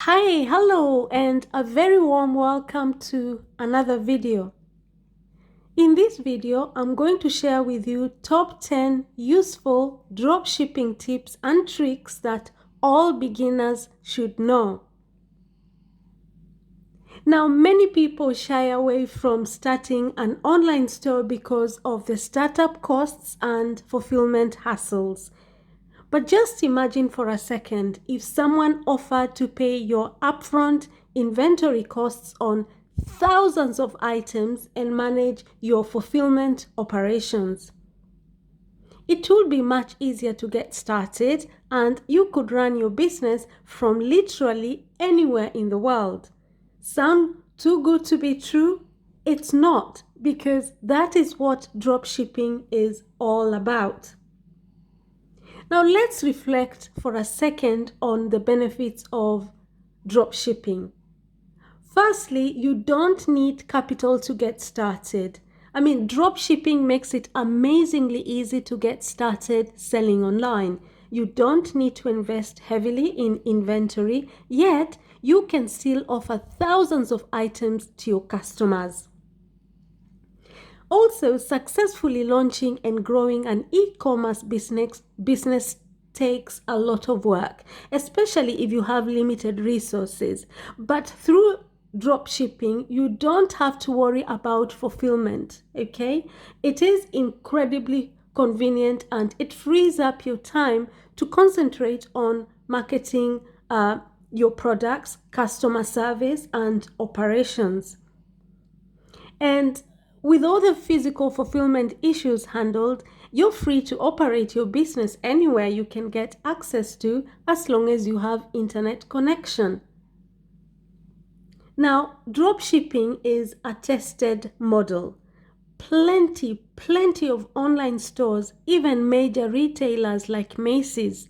Hi, hello, and a very warm welcome to another video. In this video, I'm going to share with you top 10 useful dropshipping tips and tricks that all beginners should know. Now, many people shy away from starting an online store because of the startup costs and fulfillment hassles. But just imagine for a second if someone offered to pay your upfront inventory costs on thousands of items and manage your fulfillment operations. It would be much easier to get started, and you could run your business from literally anywhere in the world. Sound too good to be true? It's not, because that is what dropshipping is all about. Now let's reflect for a second on the benefits of dropshipping. Firstly, you don't need capital to get started. Dropshipping makes it amazingly easy to get started selling online. You don't need to invest heavily in inventory, yet you can still offer thousands of items to your customers. Also, successfully launching and growing an e-commerce business takes a lot of work, especially if you have limited resources. But through dropshipping, you don't have to worry about fulfillment, okay? It is incredibly convenient and it frees up your time to concentrate on marketing your products, customer service, and operations. And with all the physical fulfillment issues handled, you're free to operate your business anywhere you can get access to as long as you have internet connection. Now, dropshipping is a tested model. Plenty of online stores, even major retailers like Macy's,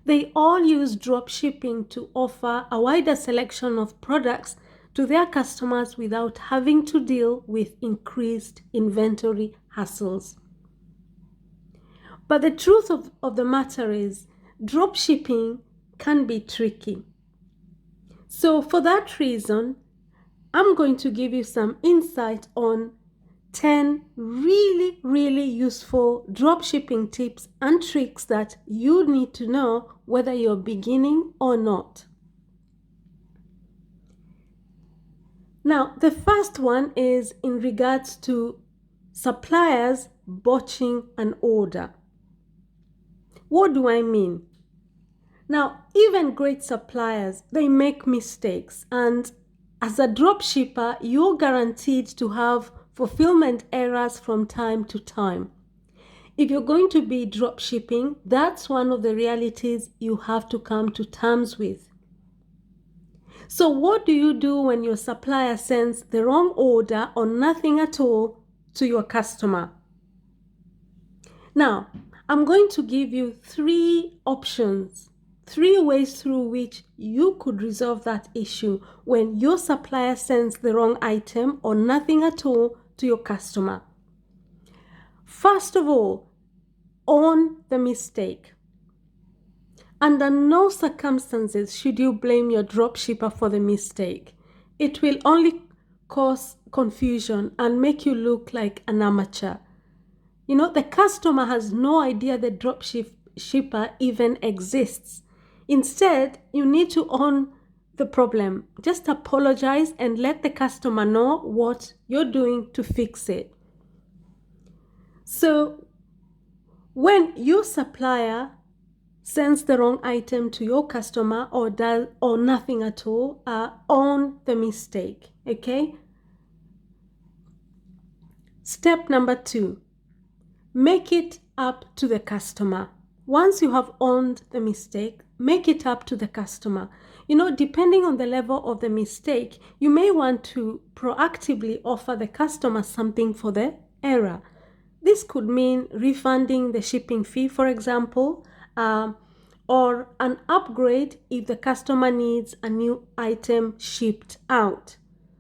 they all use dropshipping to offer a wider selection of products to their customers without having to deal with increased inventory hassles. But the truth of the matter is, dropshipping can be tricky. So for that reason, I'm going to give you some insight on 10 really useful dropshipping tips and tricks that you need to know whether you're beginning or not. Now, the first one is in regards to suppliers botching an order. What do I mean? Now, even great suppliers, they make mistakes, and as a dropshipper, you're guaranteed to have fulfillment errors from time to time. If you're going to be dropshipping, that's one of the realities you have to come to terms with. So what do you do when your supplier sends the wrong order or nothing at all to your customer? Now, I'm going to give you 3 options, 3 ways through which you could resolve that issue when your supplier sends the wrong item or nothing at all to your customer. First of all, own the mistake. Under no circumstances should you blame your dropshipper for the mistake. It will only cause confusion and make you look like an amateur. The customer has no idea the dropshipper even exists. Instead, you need to own the problem. Just apologize and let the customer know what you're doing to fix it. So, when your supplier sends the wrong item to your customer or nothing at all, own the mistake, okay? Step number 2, make it up to the customer. Once you have owned the mistake, make it up to the customer. Depending on the level of the mistake, you may want to proactively offer the customer something for the error. This could mean refunding the shipping fee, for example, or an upgrade if the customer needs a new item shipped out.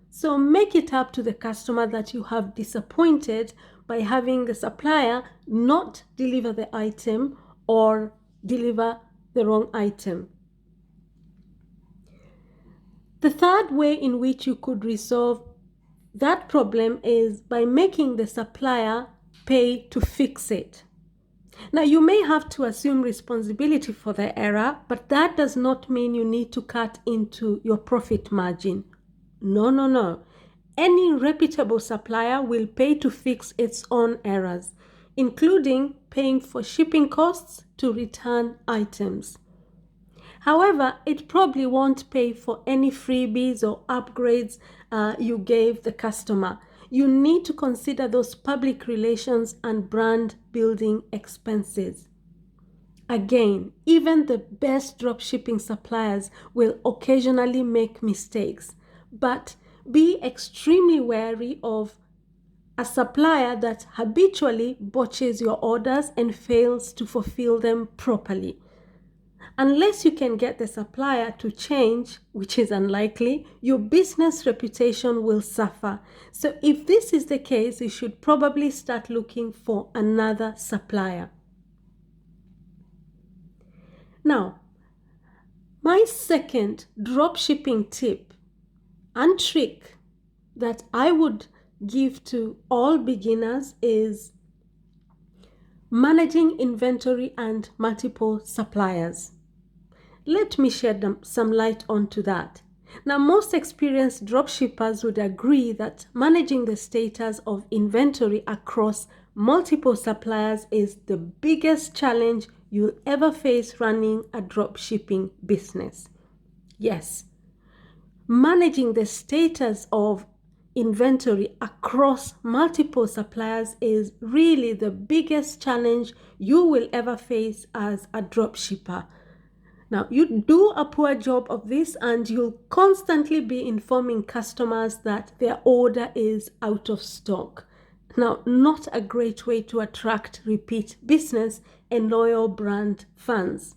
So make it up to the customer that you have disappointed by having the supplier not deliver the item or deliver the wrong item. The third way in which you could resolve that problem is by making the supplier pay to fix it. Now, you may have to assume responsibility for the error, but that does not mean you need to cut into your profit margin. No, no, no. Any reputable supplier will pay to fix its own errors, including paying for shipping costs to return items. However, it probably won't pay for any freebies or upgrades you gave the customer. You need to consider those public relations and brand building expenses. Again, even the best dropshipping suppliers will occasionally make mistakes, but be extremely wary of a supplier that habitually botches your orders and fails to fulfill them properly. Unless you can get the supplier to change, which is unlikely, your business reputation will suffer. So if this is the case, you should probably start looking for another supplier. Now, my second dropshipping tip and trick that I would give to all beginners is managing inventory and multiple suppliers. Let me shed some light onto that. Now, most experienced dropshippers would agree that managing the status of inventory across multiple suppliers is the biggest challenge you'll ever face running a dropshipping business. Yes, managing the status of inventory across multiple suppliers is really the biggest challenge you will ever face as a dropshipper. Now, you do a poor job of this and you'll constantly be informing customers that their order is out of stock. Now, not a great way to attract repeat business and loyal brand fans.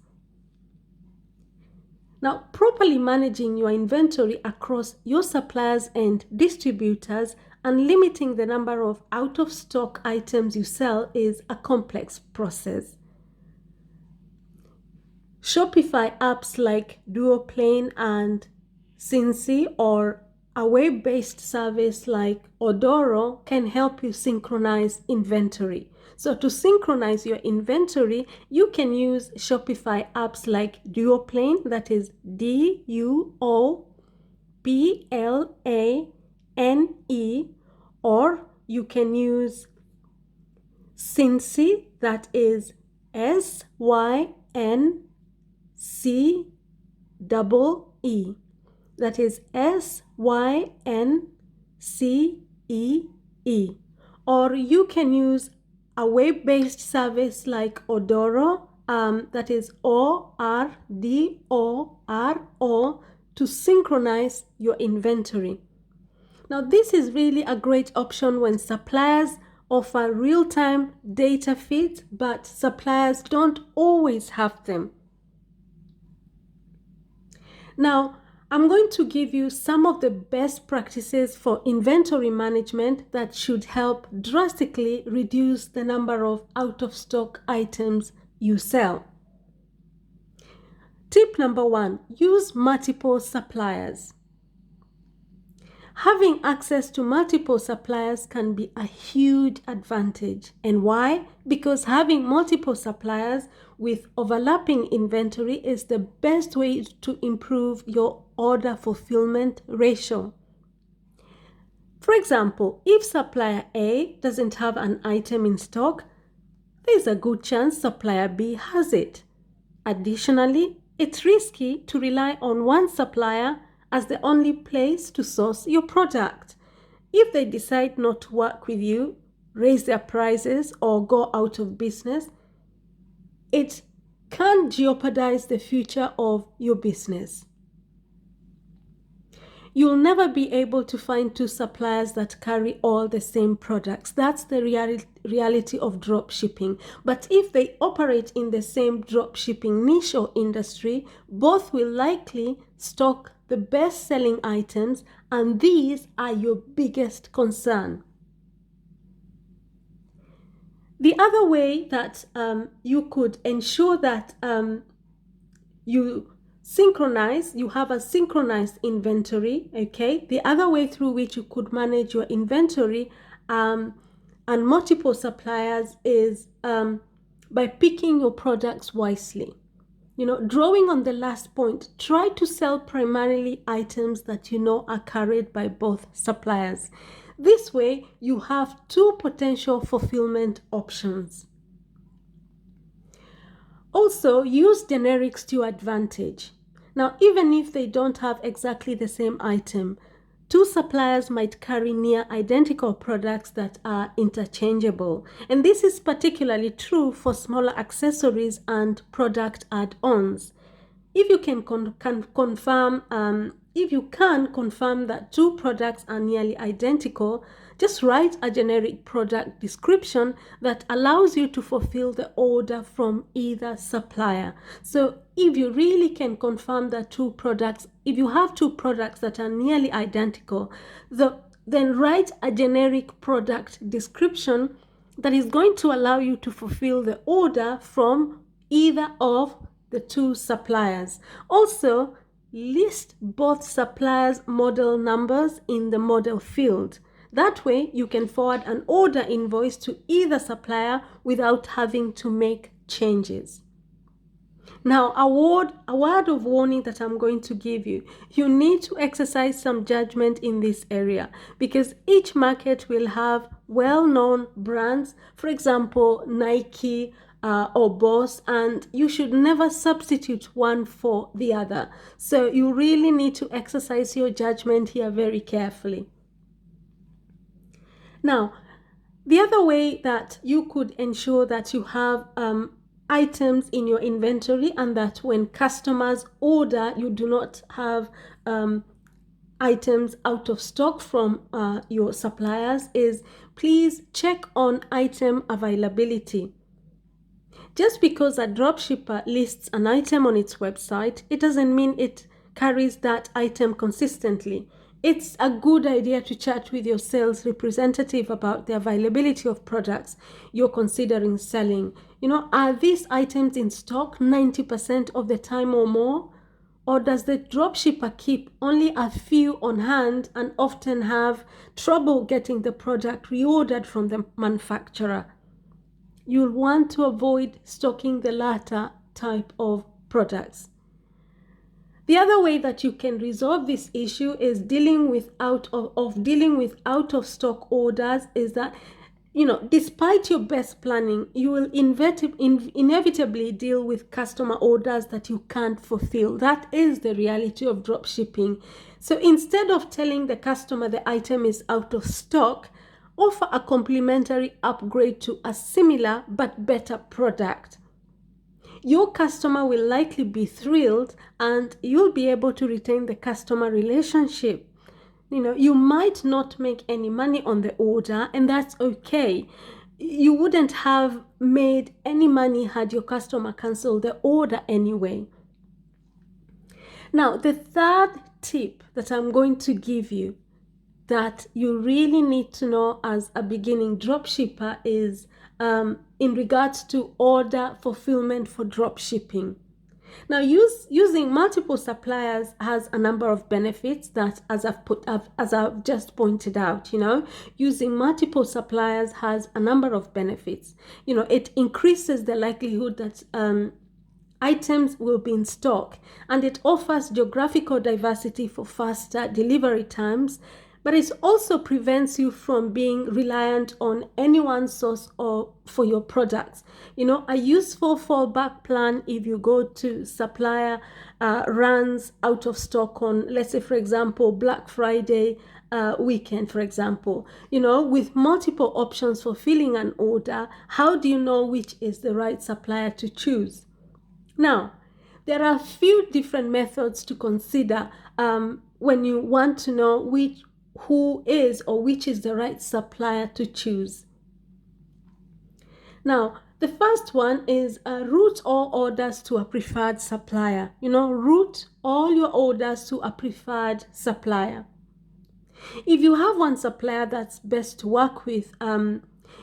Now, properly managing your inventory across your suppliers and distributors and limiting the number of out-of-stock items you sell is a complex process. Shopify apps like Duoplane and Cincy or a web-based service like Odoro can help you synchronize inventory. So to synchronize your inventory, you can use Shopify apps like Duoplane, that is Duoplane, or you can use Cincy, that is SYNCEE, that is SYNCEE. Or you can use a web-based service like Odoro, that is ORDORO, to synchronize your inventory. Now, this is really a great option when suppliers offer real-time data feeds, but suppliers don't always have them. Now, I'm going to give you some of the best practices for inventory management that should help drastically reduce the number of out-of-stock items you sell. Tip number 1, use multiple suppliers. Having access to multiple suppliers can be a huge advantage. And why? Because having multiple suppliers with overlapping inventory is the best way to improve your order fulfillment ratio. For example, if supplier A doesn't have an item in stock, there's a good chance supplier B has it. Additionally, it's risky to rely on one supplier as the only place to source your product. If they decide not to work with you, raise their prices, or go out of business, it can jeopardize the future of your business. You'll never be able to find two suppliers that carry all the same products. That's the reality of drop shipping. But if they operate in the same drop shipping niche or industry, both will likely stock the best-selling items, and these are your biggest concern. The other way that you could ensure that you Synchronize, you have a synchronized inventory, okay? The other way through which you could manage your inventory and multiple suppliers is by picking your products wisely. Drawing on the last point, try to sell primarily items that you know are carried by both suppliers. This way, you have two potential fulfillment options. Also, use generics to your advantage. Now, even if they don't have exactly the same item, two suppliers might carry near identical products that are interchangeable. And this is particularly true for smaller accessories and product add-ons. If you can confirm that two products are nearly identical, just write a generic product description that allows you to fulfill the order from either supplier. So if you really can confirm that if you have two products that are nearly identical, then write a generic product description that is going to allow you to fulfill the order from either of the two suppliers. Also, list both suppliers' model numbers in the model field. That way, you can forward an order invoice to either supplier without having to make changes. Now, a word of warning that I'm going to give you. You need to exercise some judgment in this area because each market will have well-known brands, for example, Nike, or Boss, and you should never substitute one for the other. So you really need to exercise your judgment here very carefully. Now, the other way that you could ensure that you have items in your inventory and that when customers order, you do not have items out of stock from your suppliers is please check on item availability. Just because a dropshipper lists an item on its website, it doesn't mean it carries that item consistently. It's a good idea to chat with your sales representative about the availability of products you're considering selling. Are these items in stock 90% of the time or more? Or does the dropshipper keep only a few on hand and often have trouble getting the product reordered from the manufacturer? You'll want to avoid stocking the latter type of products. The other way that you can resolve this issue is dealing with out of stock orders is that despite your best planning, you will inevitably deal with customer orders that you can't fulfill. That is the reality of dropshipping. So instead of telling the customer the item is out of stock, offer a complimentary upgrade to a similar but better product. Your customer will likely be thrilled and you'll be able to retain the customer relationship. You might not make any money on the order, and that's okay. You wouldn't have made any money had your customer canceled the order anyway. Now, the third tip that I'm going to give you that you really need to know as a beginning dropshipper is in regards to order fulfillment for dropshipping. Now, using multiple suppliers has a number of benefits that, as I've just pointed out, using multiple suppliers has a number of benefits. It increases the likelihood that items will be in stock, and it offers geographical diversity for faster delivery times, but it also prevents you from being reliant on any one source or for your products. A useful fallback plan if you go to supplier runs out of stock on, let's say, for example, Black Friday weekend, for example. With multiple options for filling an order, how do you know which is the right supplier to choose? Now, there are a few different methods to consider when you want to know who is or which is the right supplier to choose. Now, the first one is route all orders to a preferred supplier. Route all your orders to a preferred supplier. If you have one supplier that's best to work with,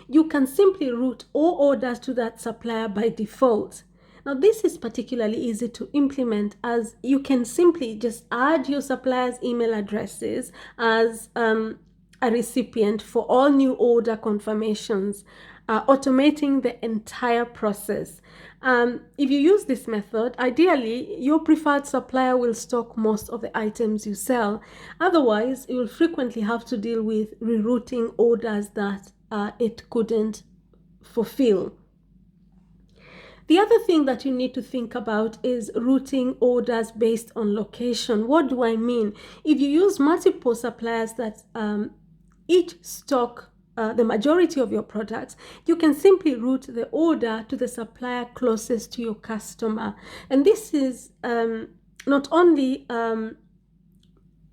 you can simply route all orders to that supplier by default. Now, this is particularly easy to implement as you can simply just add your supplier's email addresses as a recipient for all new order confirmations, automating the entire process. If you use this method, ideally, your preferred supplier will stock most of the items you sell. Otherwise, you will frequently have to deal with rerouting orders that it couldn't fulfill. The other thing that you need to think about is routing orders based on location. What do I mean? If you use multiple suppliers that each stock the majority of your products, you can simply route the order to the supplier closest to your customer. And this is not only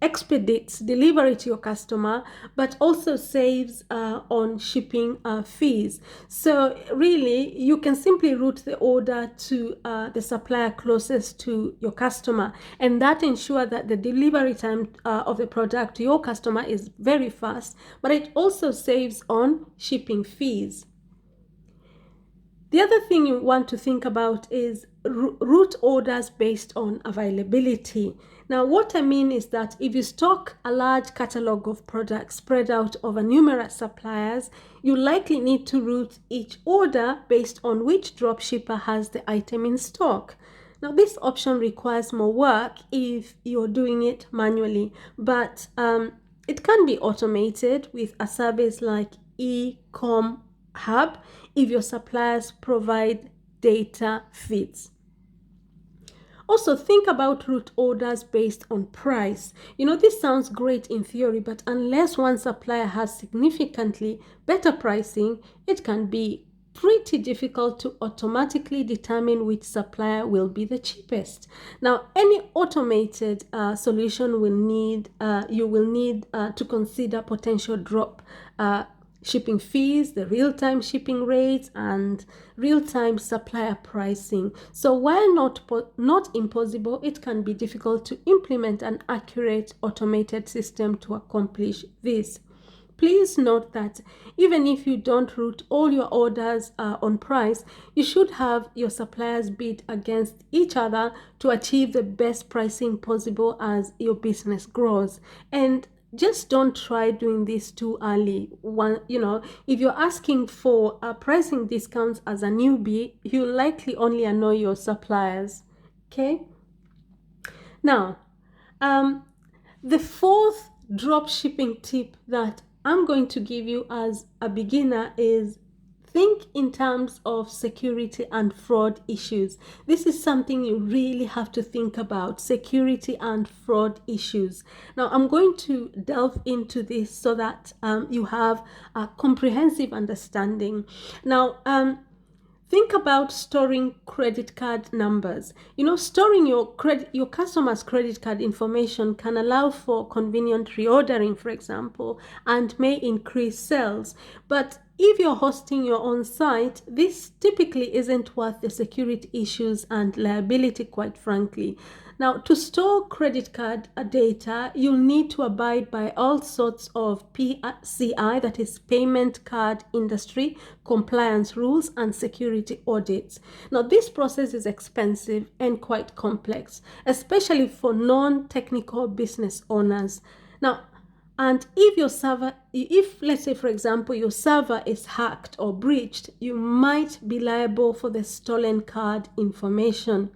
expedites delivery to your customer, but also saves on shipping fees. So really, you can simply route the order to the supplier closest to your customer, and that ensures that the delivery time of the product to your customer is very fast, but it also saves on shipping fees. The other thing you want to think about is route orders based on availability. Now, what I mean is that if you stock a large catalog of products spread out over numerous suppliers, you likely need to route each order based on which dropshipper has the item in stock. Now, this option requires more work if you're doing it manually, but it can be automated with a service like e-com hub if your suppliers provide data feeds. Also, think about route orders based on price. This sounds great in theory, but unless one supplier has significantly better pricing, it can be pretty difficult to automatically determine which supplier will be the cheapest. Now, any automated solution you will need to consider potential drop shipping fees, the real-time shipping rates, and real-time supplier pricing. So while not impossible, it can be difficult to implement an accurate automated system to accomplish this. Please note that even if you don't route all your orders on price, you should have your suppliers bid against each other to achieve the best pricing possible as your business grows. And just don't try doing this too early. If you're asking for pricing discounts as a newbie, you'll likely only annoy your suppliers. Okay? Now, the fourth drop shipping tip that I'm going to give you as a beginner is think in terms of security and fraud issues. This is something you really have to think about, security and fraud issues. Now, I'm going to delve into this so that you have a comprehensive understanding. Now, think about storing credit card numbers. Storing your customer's credit card information can allow for convenient reordering, for example, and may increase sales. But if you're hosting your own site, this typically isn't worth the security issues and liability, quite frankly. Now, to store credit card data, you'll need to abide by all sorts of PCI, that is Payment Card Industry, compliance rules and security audits. Now, this process is expensive and quite complex, especially for non-technical business owners. Now, and if let's say, for example, your server is hacked or breached, you might be liable for the stolen card information.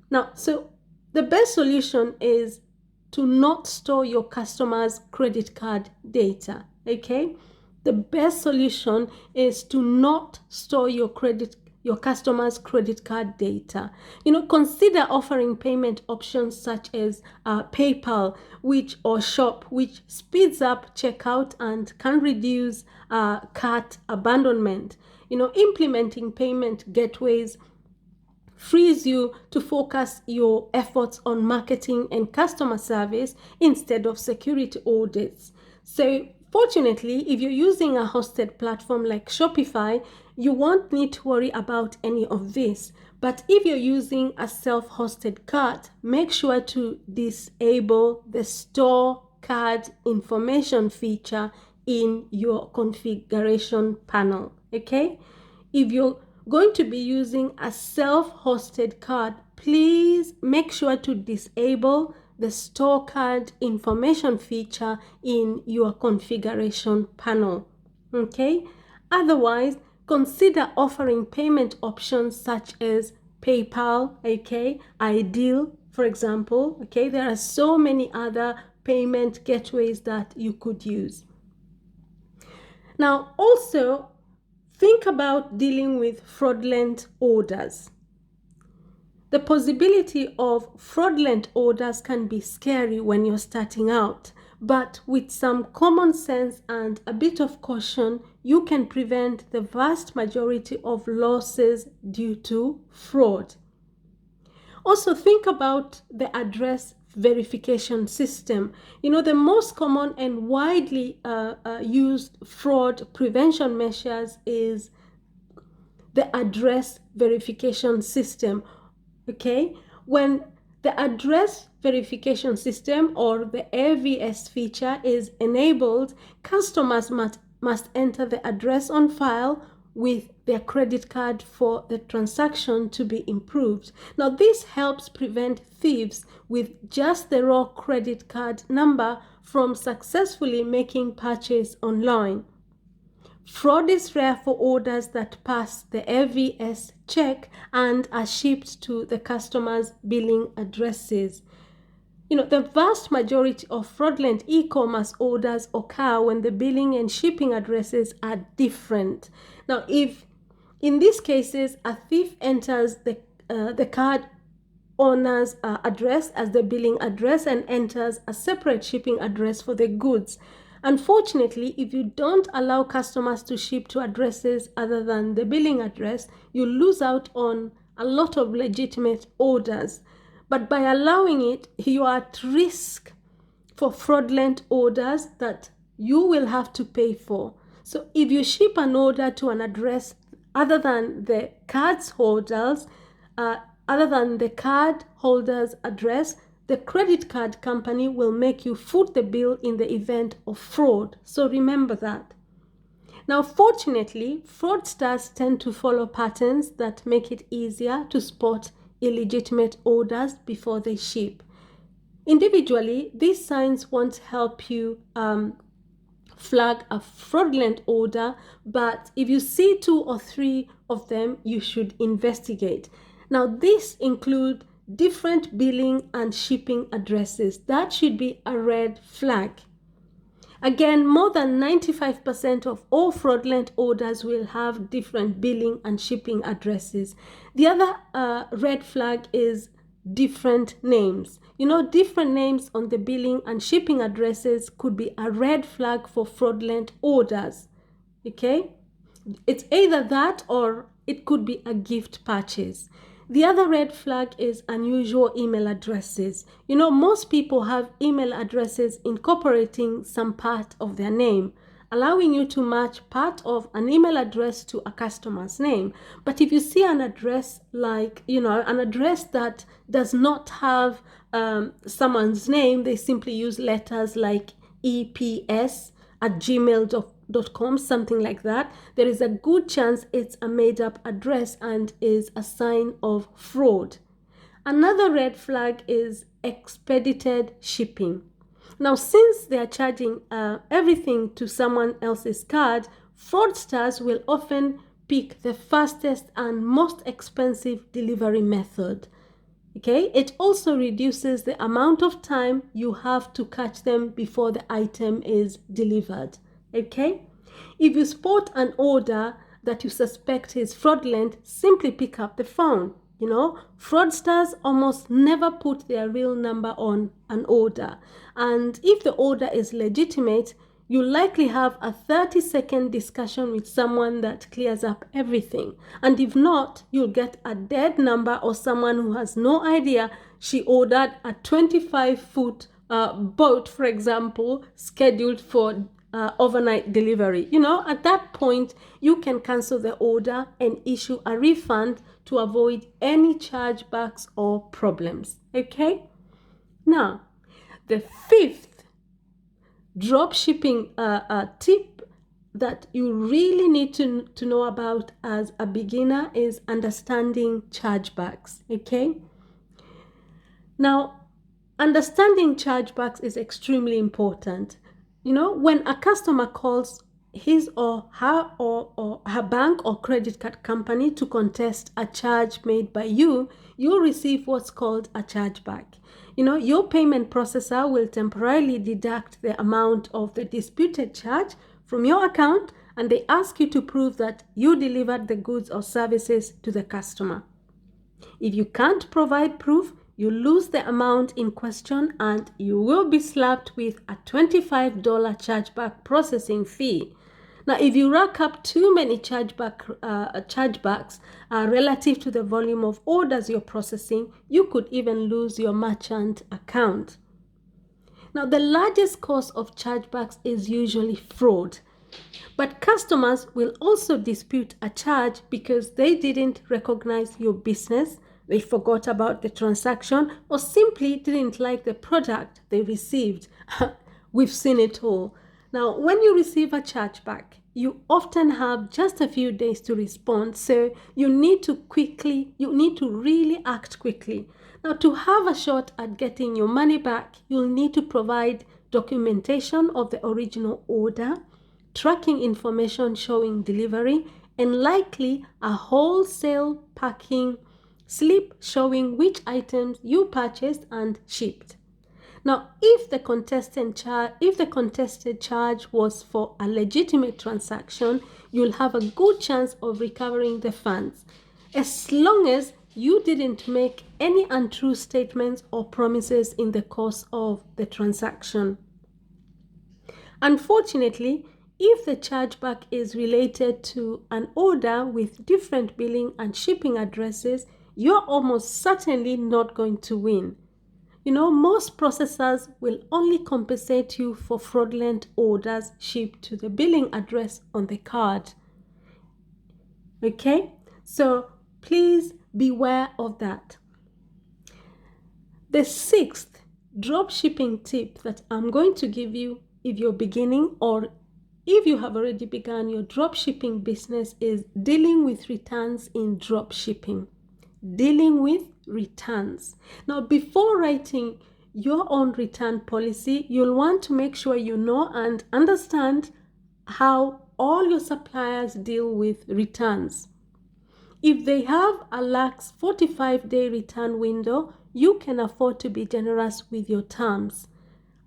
Now, so the best solution is to not store your customer's credit card data, okay? The best solution is to not store your customer's credit card data. Consider offering payment options such as PayPal or Shop, which speeds up checkout and can reduce cart abandonment. Implementing payment gateways frees you to focus your efforts on marketing and customer service instead of security audits. So fortunately, if you're using a hosted platform like Shopify, you won't need to worry about any of this. But if you're using a self-hosted cart, make sure to disable the store card information feature in your configuration panel, okay? If you're going to be using a self-hosted card, please make sure to disable the store card information feature in your configuration panel. Okay? Otherwise, consider offering payment options such as PayPal, okay, Ideal, for example. Okay, there are so many other payment gateways that you could use. Now, also think about dealing with fraudulent orders. The possibility of fraudulent orders can be scary when you're starting out, but with some common sense and a bit of caution, you can prevent the vast majority of losses due to fraud. Also, think about the address verification system. You know, the most common and widely used fraud prevention measures is the address verification system. Okay, when the address verification system or the AVS feature is enabled, customers must enter the address on file with their credit card for the transaction to be improved. Now, this helps prevent thieves with just the raw credit card number from successfully making purchase online. Fraud is rare for orders that pass the AVS check and are shipped to the customer's billing addresses. You know, the vast majority of fraudulent e-commerce orders occur when the billing and shipping addresses are different. Now, if in these cases a thief enters the card owner's address as the billing address and enters a separate shipping address for the goods, unfortunately, if you don't allow customers to ship to addresses other than the billing address, you lose out on a lot of legitimate orders. But by allowing it, you are at risk for fraudulent orders that you will have to pay for. So if you ship an order to an address other than the card holder's address, the credit card company will make you foot the bill in the event of fraud. So remember that. Now, fortunately, fraudsters tend to follow patterns that make it easier to spot illegitimate orders before they ship. Individually, these signs won't help you flag a fraudulent order, but if you see 2 or 3 of them, you should investigate. Now, these include different billing and shipping addresses. That should be a red flag. Again, more than 95% of all fraudulent orders will have different billing and shipping addresses. The other red flag is different names. You know, different names on the billing and shipping addresses could be a red flag for fraudulent orders. Okay? It's either that or it could be a gift purchase. The other red flag is unusual email addresses. You know, most people have email addresses incorporating some part of their name, allowing you to match part of an email address to a customer's name. But if you see an address like, you know, an address that does not have someone's name, they simply use letters like EPS at gmail.com, something like that, there is a good chance it's a made-up address and is a sign of fraud. Another red flag is expedited shipping. Now, since they are charging everything to someone else's card, fraudsters will often pick the fastest and most expensive delivery method. Okay, it also reduces the amount of time you have to catch them before the item is delivered. Okay, if you spot an order that you suspect is fraudulent, simply pick up the phone. You know, fraudsters almost never put their real number on an order. And if the order is legitimate, you likely have a 30-second discussion with someone that clears up everything. And if not, you'll get a dead number or someone who has no idea she ordered a 25-foot boat, for example, scheduled for overnight delivery. You know, at that point, you can cancel the order and issue a refund to avoid any chargebacks or problems. Okay? Now, the fifth dropshipping tip that you really need to know about as a beginner is understanding chargebacks, okay? Now, understanding chargebacks is extremely important. You know, when a customer calls his or her bank or credit card company to contest a charge made by you, you'll receive what's called a chargeback. You know, your payment processor will temporarily deduct the amount of the disputed charge from your account, and they ask you to prove that you delivered the goods or services to the customer. If you can't provide proof, you lose the amount in question and you will be slapped with a $25 chargeback processing fee. Now, if you rack up too many chargebacks relative to the volume of orders you're processing, you could even lose your merchant account. Now, the largest cause of chargebacks is usually fraud. But customers will also dispute a charge because they didn't recognize your business, they forgot about the transaction, or simply didn't like the product they received. We've seen it all. Now, when you receive a chargeback, you often have just a few days to respond, so you need to really act quickly. Now, to have a shot at getting your money back, you'll need to provide documentation of the original order, tracking information showing delivery, and likely a wholesale packing slip showing which items you purchased and shipped. Now, if the contested charge was for a legitimate transaction, you'll have a good chance of recovering the funds, as long as you didn't make any untrue statements or promises in the course of the transaction. Unfortunately, if the chargeback is related to an order with different billing and shipping addresses, you're almost certainly not going to win. You know, most processors will only compensate you for fraudulent orders shipped to the billing address on the card. Okay? So please beware of that. The sixth dropshipping tip that I'm going to give you if you're beginning or if you have already begun your dropshipping business is dealing with returns in dropshipping. Dealing with returns. Now, before writing your own return policy, you'll want to make sure you know and understand how all your suppliers deal with returns. If they have a lax 45-day return window, you can afford to be generous with your terms.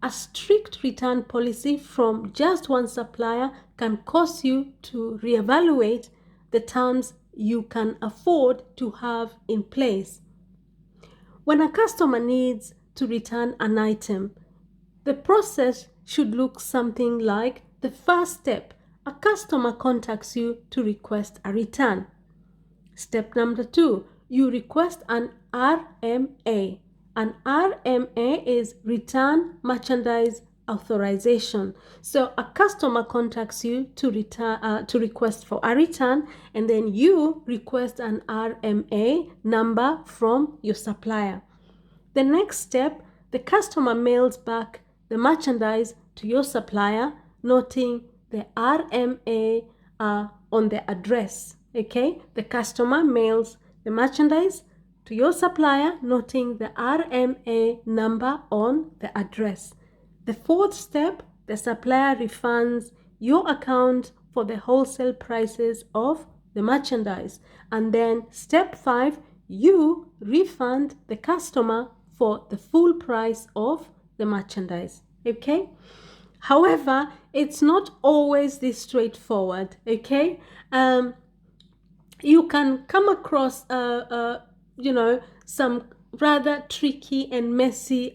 A strict return policy from just one supplier can cause you to reevaluate the terms you can afford to have in place. When a customer needs to return an item, the process should look something like the first step. A customer contacts you to request a return. Step number 2, you request an RMA. An RMA is Return Merchandise Authorization. So a customer contacts you to request for a return, and then you request an RMA number from your supplier. The next step, the customer mails back the merchandise to your supplier, noting the RMA on the address. Okay, the customer mails the merchandise to your supplier, noting the RMA number on the address. The fourth step, the supplier refunds your account for the wholesale prices of the merchandise. And then step 5, you refund the customer for the full price of the merchandise. Okay? However, it's not always this straightforward. Okay? You can come across some rather tricky and messy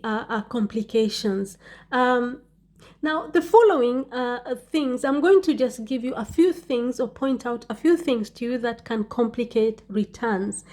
complications. Now, the following things, I'm going to just give you a few things or point out a few things to you that can complicate returns.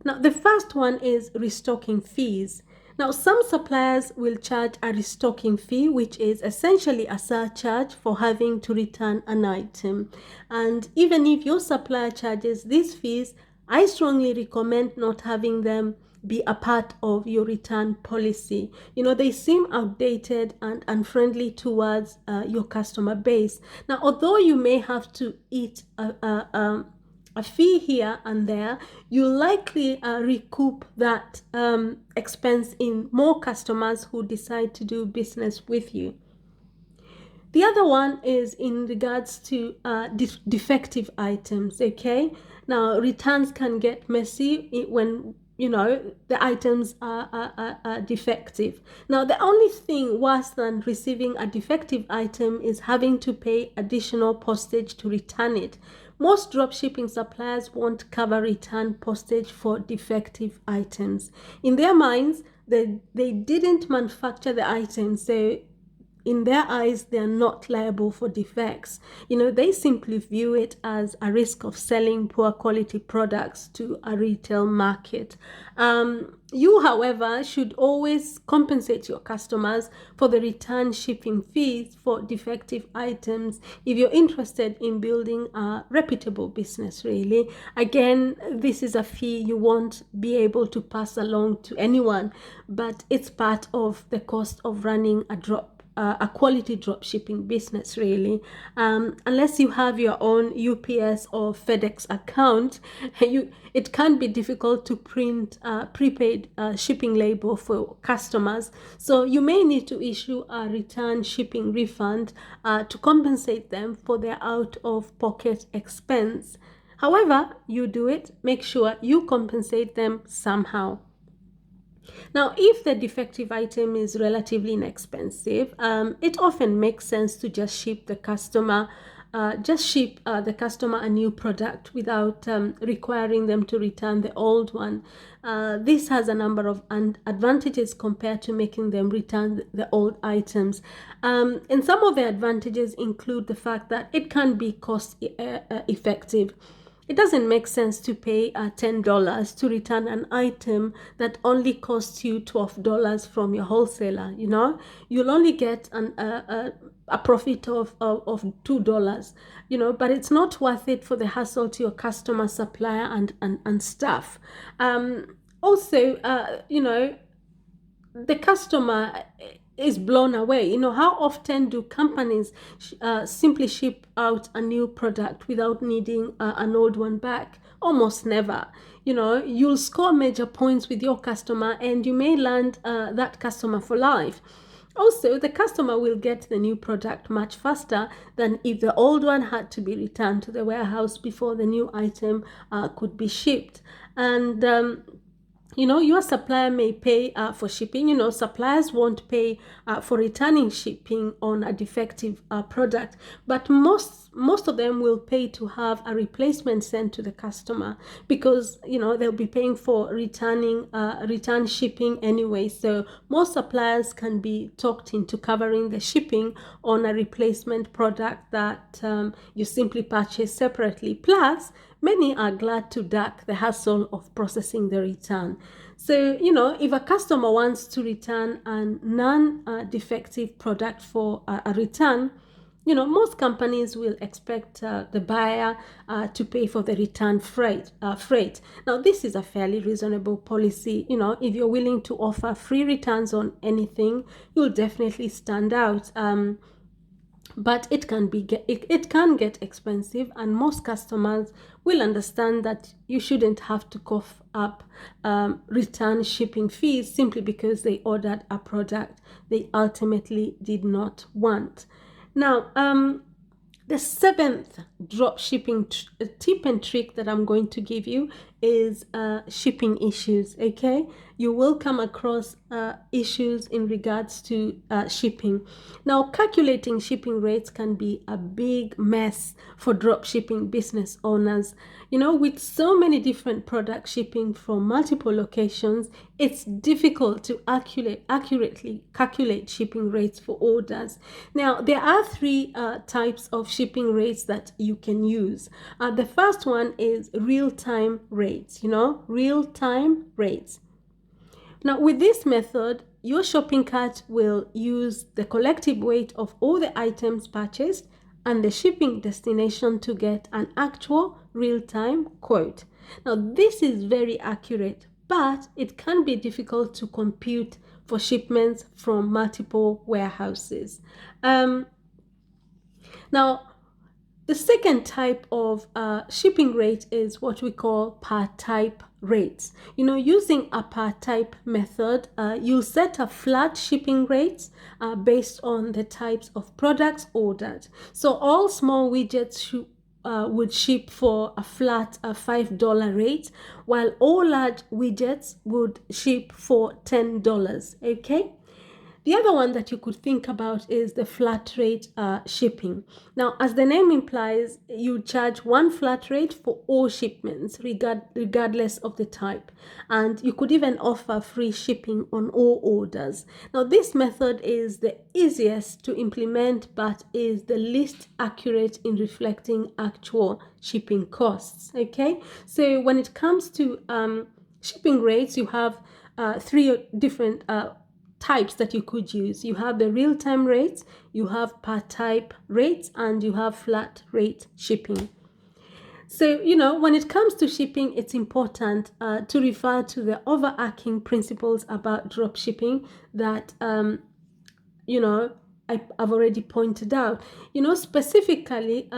Now, the first one is restocking fees. Now, some suppliers will charge a restocking fee, which is essentially a surcharge for having to return an item. And even if your supplier charges these fees, I strongly recommend not having them be a part of your return policy. They seem outdated and unfriendly towards your customer base. Now, although you may have to eat a fee here and there, you'll likely recoup that expense in more customers who decide to do business with you. The other one is in regards to defective items, okay? Now, returns can get messy when, the items are defective. Now, the only thing worse than receiving a defective item is having to pay additional postage to return it. Most dropshipping suppliers won't cover return postage for defective items. In their minds, they didn't manufacture the item, so in their eyes, they are not liable for defects. They simply view it as a risk of selling poor quality products to a retail market. You, however, should always compensate your customers for the return shipping fees for defective items if you're interested in building a reputable business, really. Again, this is a fee you won't be able to pass along to anyone, but it's part of the cost of running a quality drop shipping business, really. Unless you have your own UPS or FedEx account, it can be difficult to print prepaid shipping label for customers. So you may need to issue a return shipping refund to compensate them for their out-of-pocket expense. However you do it, make sure you compensate them somehow. Now, if the defective item is relatively inexpensive, it often makes sense to just ship the customer a new product without requiring them to return the old one. This has a number of advantages compared to making them return the old items. And some of the advantages include the fact that it can be cost effective. It doesn't make sense to pay $10 to return an item that only costs you $12 from your wholesaler. You'll only get a profit of $2, but it's not worth it for the hassle to your customer, supplier, and staff. Also, the customer is blown away. How often do companies simply ship out a new product without needing an old one back? Almost never. You'll score major points with your customer, and you may land that customer for life. Also, the customer will get the new product much faster than if the old one had to be returned to the warehouse before the new item could be shipped. And your supplier may pay for shipping. Suppliers won't pay for returning shipping on a defective product, but most of them will pay to have a replacement sent to the customer, because they'll be paying for return shipping anyway. So most suppliers can be talked into covering the shipping on a replacement product that you simply purchase separately. Plus, many are glad to duck the hassle of processing the return. So, if a customer wants to return a non-defective product for a return, most companies will expect the buyer to pay for the return freight. Now, this is a fairly reasonable policy. If you're willing to offer free returns on anything, you'll definitely stand out. But it can get expensive, and most customers will understand that you shouldn't have to cough up return shipping fees simply because they ordered a product they ultimately did not want. Now, the seventh drop shipping tip and trick that I'm going to give you is shipping issues. Okay, you will come across issues in regards to shipping. Now, calculating shipping rates can be a big mess for drop shipping business owners. With so many different products shipping from multiple locations, it's difficult to accurately calculate shipping rates for orders. Now, there are three types of shipping rates that you can use. The first one is real-time rates, real-time rates. Now, with this method, your shopping cart will use the collective weight of all the items purchased and the shipping destination to get an actual real-time quote. Now, this is very accurate, but it can be difficult to compute for shipments from multiple warehouses. Now, the second type of shipping rate is what we call per type rates. Using a per type method, you'll set a flat shipping rates based on the types of products ordered. So all small widgets would ship for a flat $5 rate, while all large widgets would ship for $10. Okay. The other one that you could think about is the flat rate shipping. Now, as the name implies, you charge one flat rate for all shipments, regardless of the type. And you could even offer free shipping on all orders. Now, this method is the easiest to implement, but is the least accurate in reflecting actual shipping costs. Okay, so when it comes to shipping rates, you have three different types that you could use. You have the real-time rates, you have per type rates, and you have flat rate shipping. So, when it comes to shipping, it's important to refer to the overarching principles about drop shipping that, I've already pointed out. Specifically,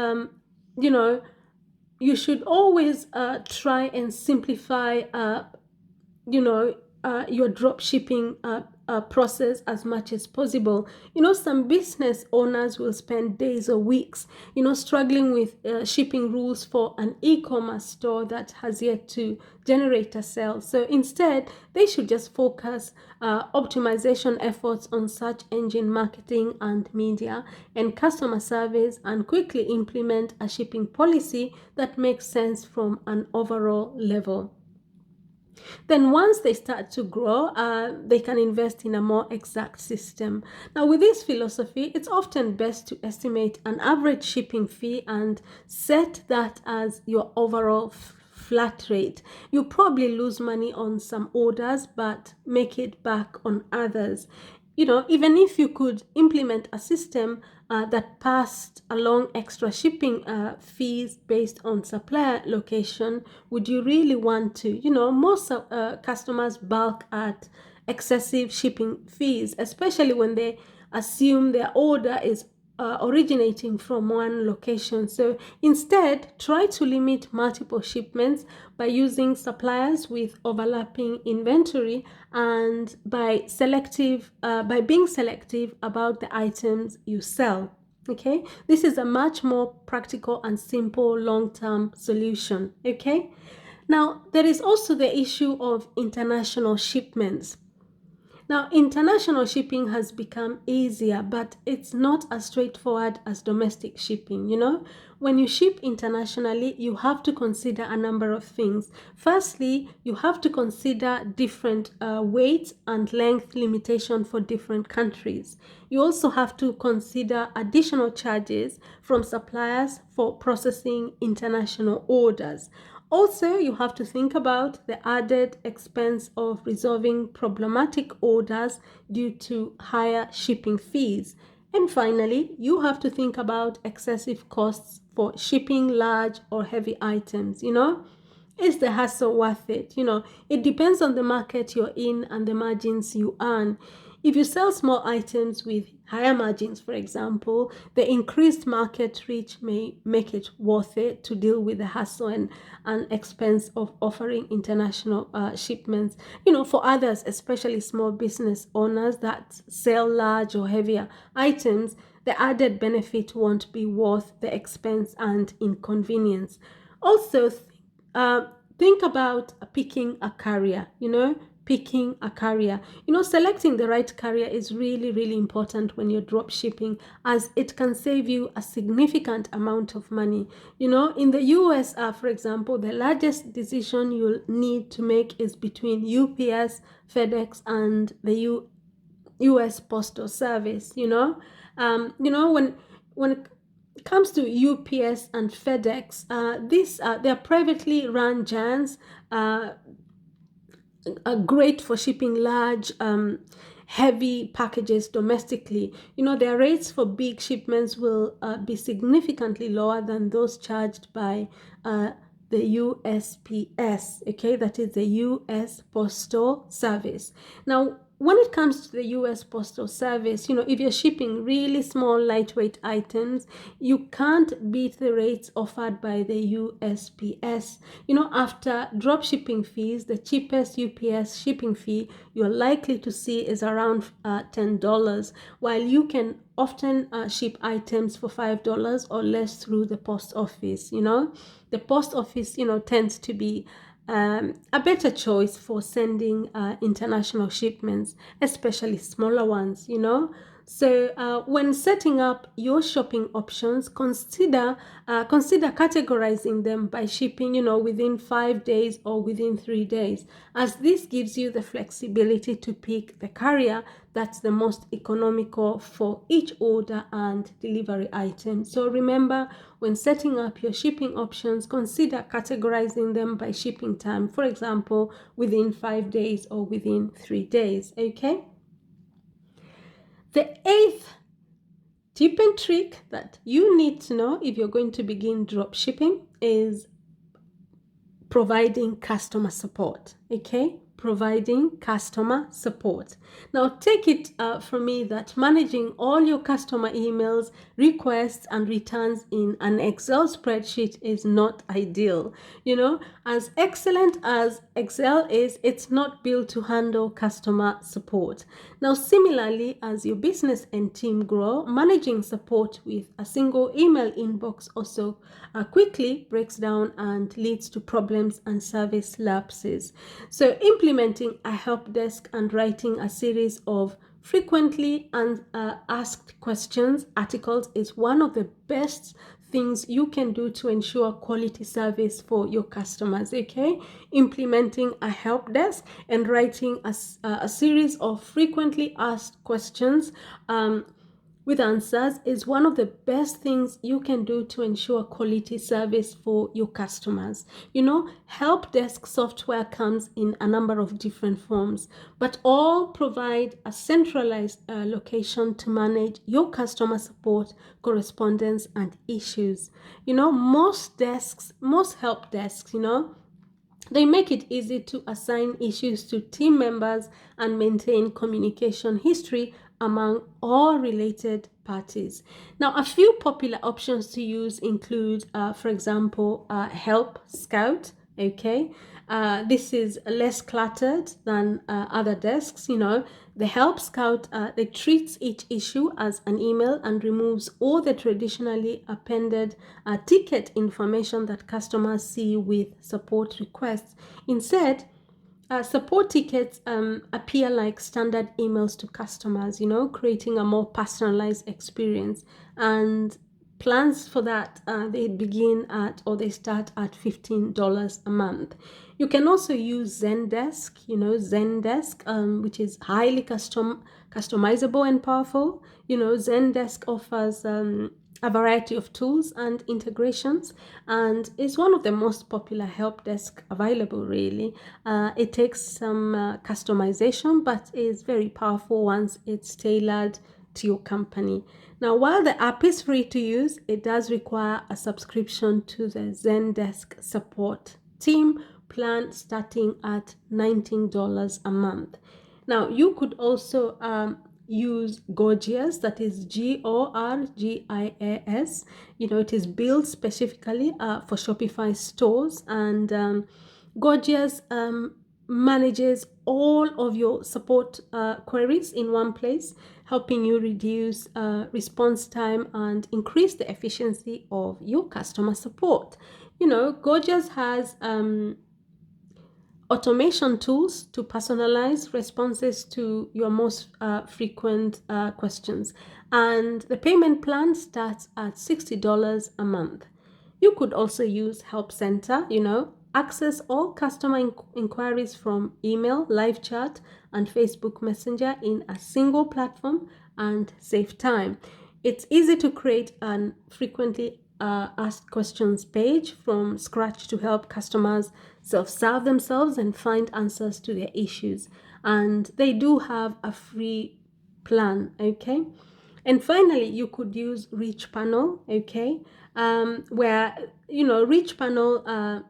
you should always try and simplify, your drop shipping process as much as possible. Some business owners will spend days or weeks, struggling with shipping rules for an e-commerce store that has yet to generate a sale. So instead, they should just focus optimization efforts on search engine marketing and media and customer service, and quickly implement a shipping policy that makes sense from an overall level. Then once they start to grow, they can invest in a more exact system. Now, with this philosophy, it's often best to estimate an average shipping fee and set that as your overall flat rate. You probably lose money on some orders, but make it back on others. Even if you could implement a system that passed along extra shipping fees based on supplier location, would you really want to? Most customers balk at excessive shipping fees, especially when they assume their order is originating from one location. So instead, try to limit multiple shipments by using suppliers with overlapping inventory, and by being selective about the items you sell. Okay, this is a much more practical and simple long-term solution. Okay, now there is also the issue of international shipments. Now, international shipping has become easier, but it's not as straightforward as domestic shipping. When you ship internationally, you have to consider a number of things. Firstly, you have to consider different weight and length limitation for different countries. You also have to consider additional charges from suppliers for processing international orders. Also, you have to think about the added expense of resolving problematic orders due to higher shipping fees. And finally, you have to think about excessive costs for shipping large or heavy items. Is the hassle worth it? It depends on the market you're in and the margins you earn. If you sell small items with higher margins, for example, the increased market reach may make it worth it to deal with the hassle and expense of offering international shipments. For others, especially small business owners that sell large or heavier items, the added benefit won't be worth the expense and inconvenience. Also, think about picking a carrier. Selecting the right carrier is really, really important when you're drop shipping, as it can save you a significant amount of money. In the US, for example, the largest decision you'll need to make is between UPS, FedEx, and the US Postal Service. When it comes to UPS and FedEx, they're privately run giants. Are great for shipping large, heavy packages domestically. Their rates for big shipments will be significantly lower than those charged by the USPS, okay, that is the US Postal Service. Now, when it comes to the US Postal Service, if you're shipping really small, lightweight items, you can't beat the rates offered by the USPS. After dropshipping fees, the cheapest UPS shipping fee you're likely to see is around $10, while you can often ship items for $5 or less through the post office. The post office, tends to be a better choice for sending international shipments, especially smaller ones. So when setting up your shopping options, consider categorizing them by shipping, within 5 days or within 3 days, as this gives you the flexibility to pick the carrier that's the most economical for each order and delivery item. So remember, when setting up your shipping options, consider categorizing them by shipping time, for example, within 5 days or within 3 days, okay? The eighth tip and trick that you need to know if you're going to begin drop shipping is providing customer support, okay? Providing customer support. Now, take it from me that managing all your customer emails, requests, and returns in an Excel spreadsheet is not ideal. As excellent as Excel is, it's not built to handle customer support. Now, similarly, as your business and team grow, managing support with a single email inbox also quickly breaks down and leads to problems and service lapses. So implementing a help desk and writing a series of frequently asked questions articles is one of the best things you can do to ensure quality service for your customers, okay? Implementing a help desk and writing a series of frequently asked questions with answers is one of the best things you can do to ensure quality service for your customers. Help desk software comes in a number of different forms, but all provide a centralized location to manage your customer support, correspondence, and issues. Most help desks, they make it easy to assign issues to team members and maintain communication history among all related parties. Now, a few popular options to use include, for example, Help Scout, okay? This is less cluttered than other desks. The Help Scout, they treats each issue as an email and removes all the traditionally appended ticket information that customers see with support requests. Instead, support tickets appear like standard emails to customers, creating a more personalized experience. And plans for that, they start at $15 a month. You can also use Zendesk, which is highly customizable and powerful. Zendesk offers a variety of tools and integrations, and is one of the most popular help desk available, really. It takes some customization, but is very powerful once it's tailored to your company. Now, while the app is free to use, it does require a subscription to the Zendesk support team plan starting at $19 a month. Now, you could also use Gorgias, that is Gorgias. It is built specifically for Shopify stores, and Gorgias manages all of your support queries in one place, helping you reduce response time and increase the efficiency of your customer support. Gorgias has automation tools to personalize responses to your most frequent questions, and the payment plan starts at $60 a month. You could also use Help Center, access all customer inquiries from email, live chat, and Facebook Messenger in a single platform and save time. It's easy to create an frequently asked questions page from scratch to help customers self-serve themselves and find answers to their issues. And they do have a free plan, okay? And finally, you could use Reach Panel, okay? Where, Reach Panel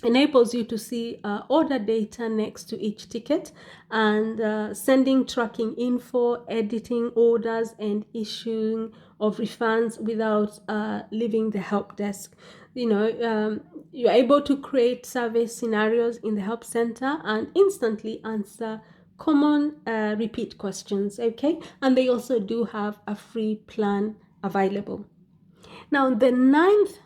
enables you to see order data next to each ticket, and sending tracking info, editing orders, and issuing of refunds without leaving the help desk. You're able to create survey scenarios in the help center and instantly answer common repeat questions. Okay, and they also do have a free plan available. Now, the ninth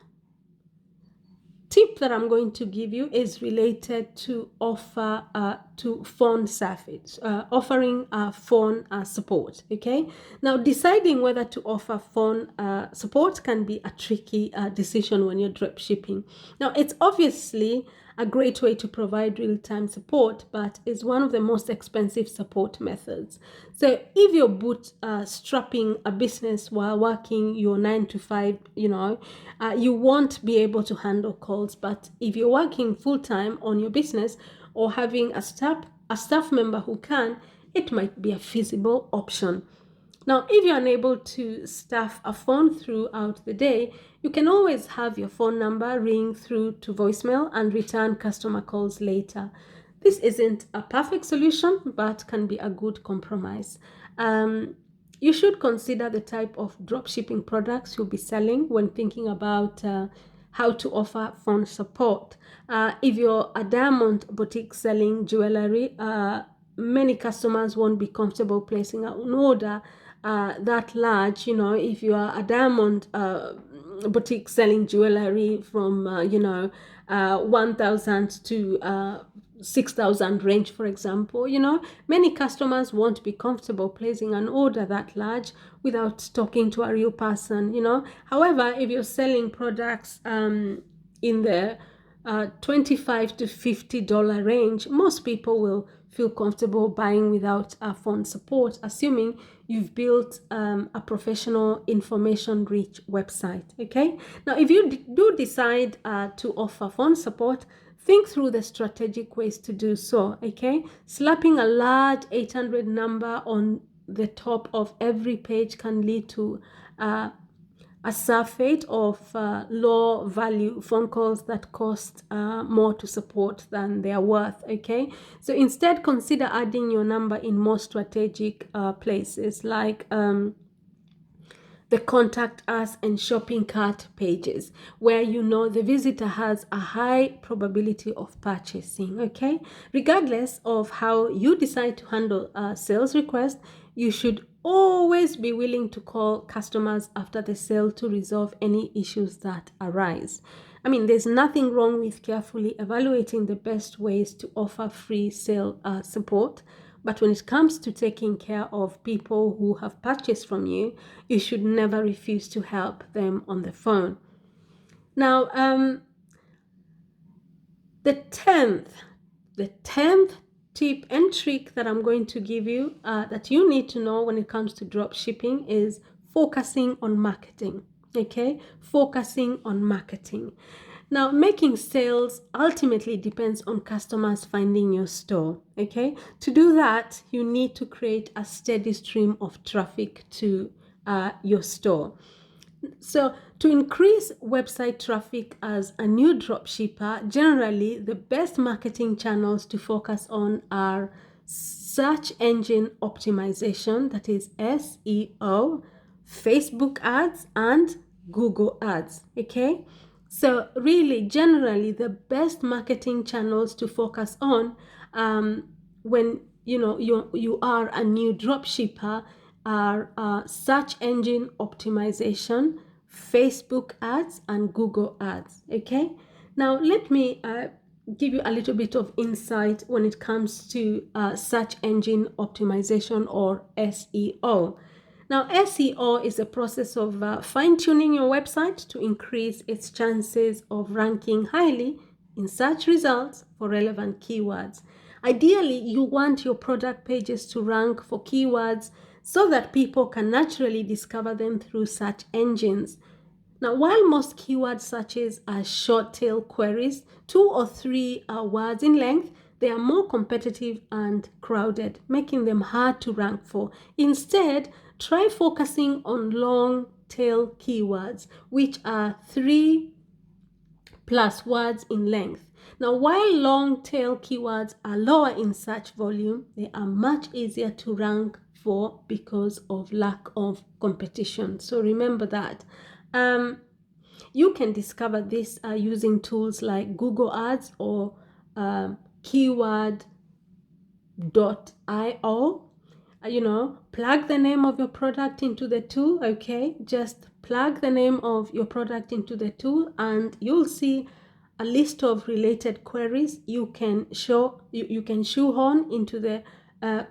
tip that I'm going to give you is related to phone service, offering phone support. Okay, now deciding whether to offer phone support can be a tricky decision when you're drop shipping. Now, it's obviously a great way to provide real-time support, but is one of the most expensive support methods. So if you're bootstrapping a business while working your 9 to 5, you won't be able to handle calls. But if you're working full-time on your business or having a staff member who can, it might be a feasible option. Now, if you're unable to staff a phone throughout the day, you can always have your phone number ring through to voicemail and return customer calls later. This isn't a perfect solution, but can be a good compromise. You should consider the type of dropshipping products you'll be selling when thinking about how to offer phone support. If you're a diamond boutique selling jewelry, many customers won't be comfortable placing an order that large. If you are a diamond boutique selling jewelry from 1,000 to 6,000 range, for example, many customers won't be comfortable placing an order that large without talking to a real person. However, if you're selling products in the $25 to $50 range, most people will feel comfortable buying without phone support, assuming you've built a professional, information-rich website. Okay, now if you do decide to offer phone support, think through the strategic ways to do so. Okay, slapping a large 800 number on the top of every page can lead to a surfeit of low value phone calls that cost more to support than they are worth. Okay, so instead consider adding your number in more strategic places like the contact us and shopping cart pages, where the visitor has a high probability of purchasing. Okay, regardless of how you decide to handle a sales request, you should always be willing to call customers after the sale to resolve any issues that arise. There's nothing wrong with carefully evaluating the best ways to offer free sale support. But when it comes to taking care of people who have purchased from you, you should never refuse to help them on the phone. Now, the 10th tip and trick that I'm going to give you that you need to know when it comes to drop shipping is focusing on marketing. Okay, focusing on marketing. Now, making sales ultimately depends on customers finding your store. Okay, to do that, you need to create a steady stream of traffic to your store. So, to increase website traffic as a new dropshipper, generally the best marketing channels to focus on are search engine optimization, that is SEO, Facebook ads, and Google ads. Okay, so really, generally, the best marketing channels to focus on when you are a new dropshipper are search engine optimization, Facebook ads, and Google ads. Okay, now let me give you a little bit of insight when it comes to search engine optimization, or SEO. Now, SEO is a process of fine-tuning your website to increase its chances of ranking highly in search results for relevant keywords. Ideally, you want your product pages to rank for keywords so that people can naturally discover them through search engines. Now, while most keyword searches are short tail queries, 2 or 3 words in length, they are more competitive and crowded, making them hard to rank for. Instead, try focusing on long tail keywords, which are 3+ plus words in length. Now, while long tail keywords are lower in search volume, they are much easier to rank for because of lack of competition. So remember that. You can discover this using tools like Google Ads or keyword.io. Plug the name of your product into the tool. Okay, just plug the name of your product into the tool and you'll see a list of related queries you can shoehorn into the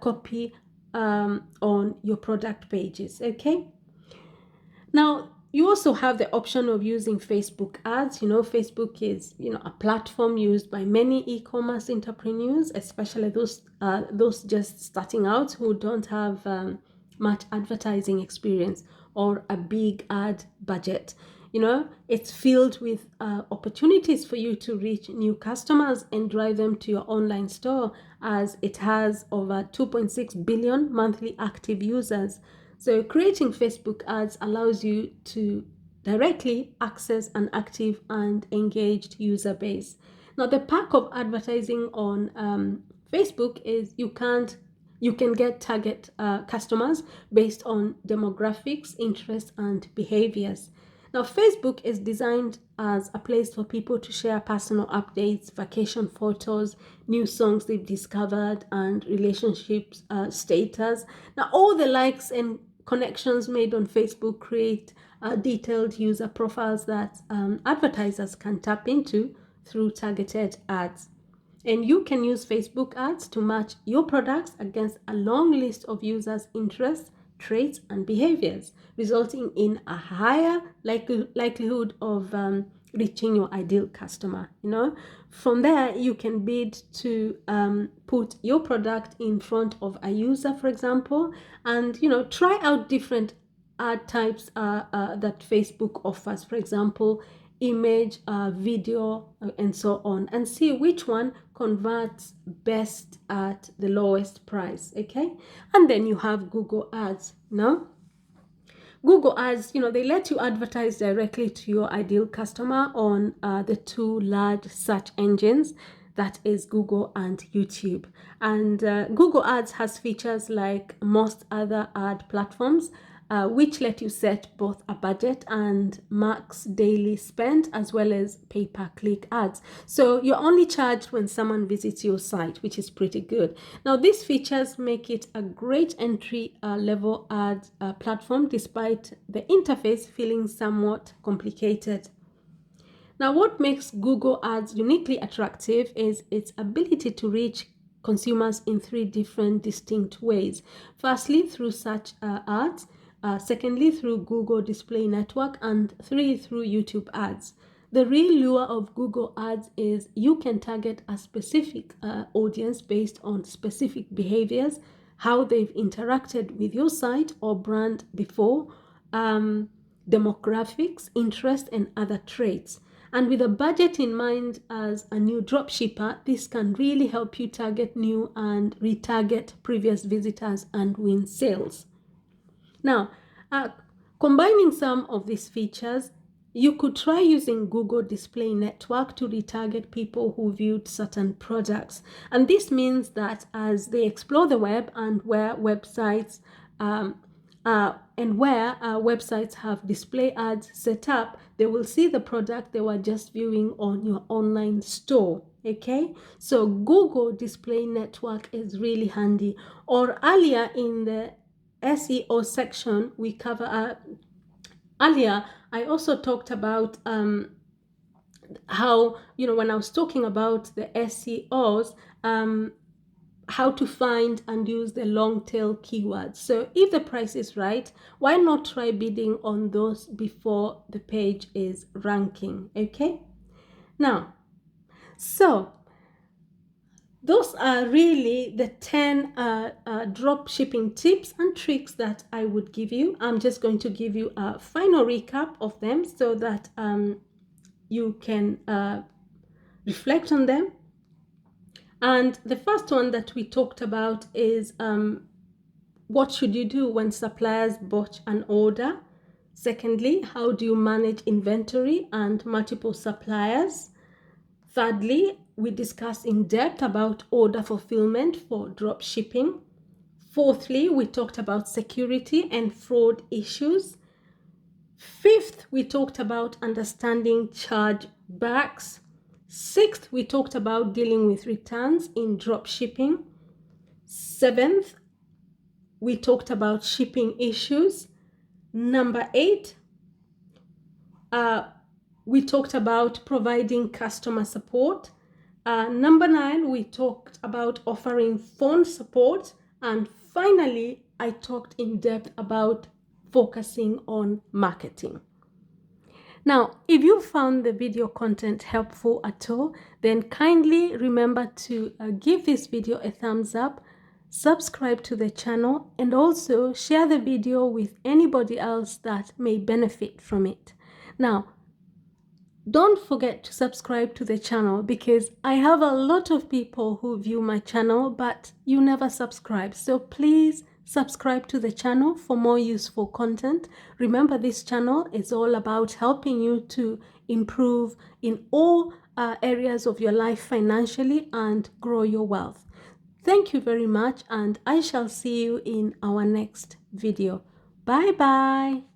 copy on your product pages. Okay, now you also have the option of using Facebook ads. Facebook is a platform used by many e-commerce entrepreneurs, especially those just starting out who don't have much advertising experience or a big ad budget. It's filled with opportunities for you to reach new customers and drive them to your online store, as it has over 2.6 billion monthly active users. So creating Facebook ads allows you to directly access an active and engaged user base. Now, the perk of advertising on Facebook is you can get target customers based on demographics, interests, and behaviors. Now, Facebook is designed as a place for people to share personal updates, vacation photos, new songs they've discovered, and relationships status. Now, all the likes and connections made on Facebook create detailed user profiles that advertisers can tap into through targeted ads. And you can use Facebook ads to match your products against a long list of users' interests, traits, and behaviors, resulting in a higher likelihood of reaching your ideal customer. From there, you can bid to put your product in front of a user, for example, and try out different ad types that Facebook offers. For example, image, video, and so on, and see which one converts best at the lowest price. Okay, and then you have Google Ads. Google Ads, they let you advertise directly to your ideal customer on the two large search engines, that is Google and YouTube. And Google Ads has features like most other ad platforms, which let you set both a budget and max daily spend, as well as pay-per-click ads. So you're only charged when someone visits your site, which is pretty good. Now, these features make it a great entry level ad platform, despite the interface feeling somewhat complicated. Now, what makes Google Ads uniquely attractive is its ability to reach consumers in three different distinct ways. Firstly, through search ads. Secondly, through Google Display Network, and three, through YouTube ads. The real lure of Google Ads is you can target a specific audience based on specific behaviors, how they've interacted with your site or brand before, demographics, interest, and other traits. And with a budget in mind as a new dropshipper, this can really help you target new and retarget previous visitors and win sales. Now, combining some of these features, you could try using Google Display Network to retarget people who viewed certain products. And this means that as they explore the web and where websites have display ads set up, they will see the product they were just viewing on your online store. Okay, so Google Display Network is really handy. Or earlier in the SEO section, we cover earlier, I also talked about how, when I was talking about the SEOs, how to find and use the long tail keywords. So if the price is right, why not try bidding on those before the page is ranking? Okay, now, so those are really the 10 drop shipping tips and tricks that I would give you. I'm just going to give you a final recap of them so that you can reflect on them. And the first one that we talked about is what should you do when suppliers botch an order? Secondly, how do you manage inventory and multiple suppliers? Thirdly, we discussed in depth about order fulfillment for dropshipping. Fourthly, we talked about security and fraud issues. Fifth, we talked about understanding chargebacks. Sixth, we talked about dealing with returns in dropshipping. Seventh, we talked about shipping issues. Number 8, we talked about providing customer support. Number 9, we talked about offering phone support. And finally, I talked in depth about focusing on marketing. Now, if you found the video content helpful at all, then kindly remember to give this video a thumbs up, subscribe to the channel, and also share the video with anybody else that may benefit from it. Now, don't forget to subscribe to the channel because I have a lot of people who view my channel, but you never subscribe. So please subscribe to the channel for more useful content. Remember, this channel is all about helping you to improve in all areas of your life financially and grow your wealth. Thank you very much, and I shall see you in our next video. Bye bye.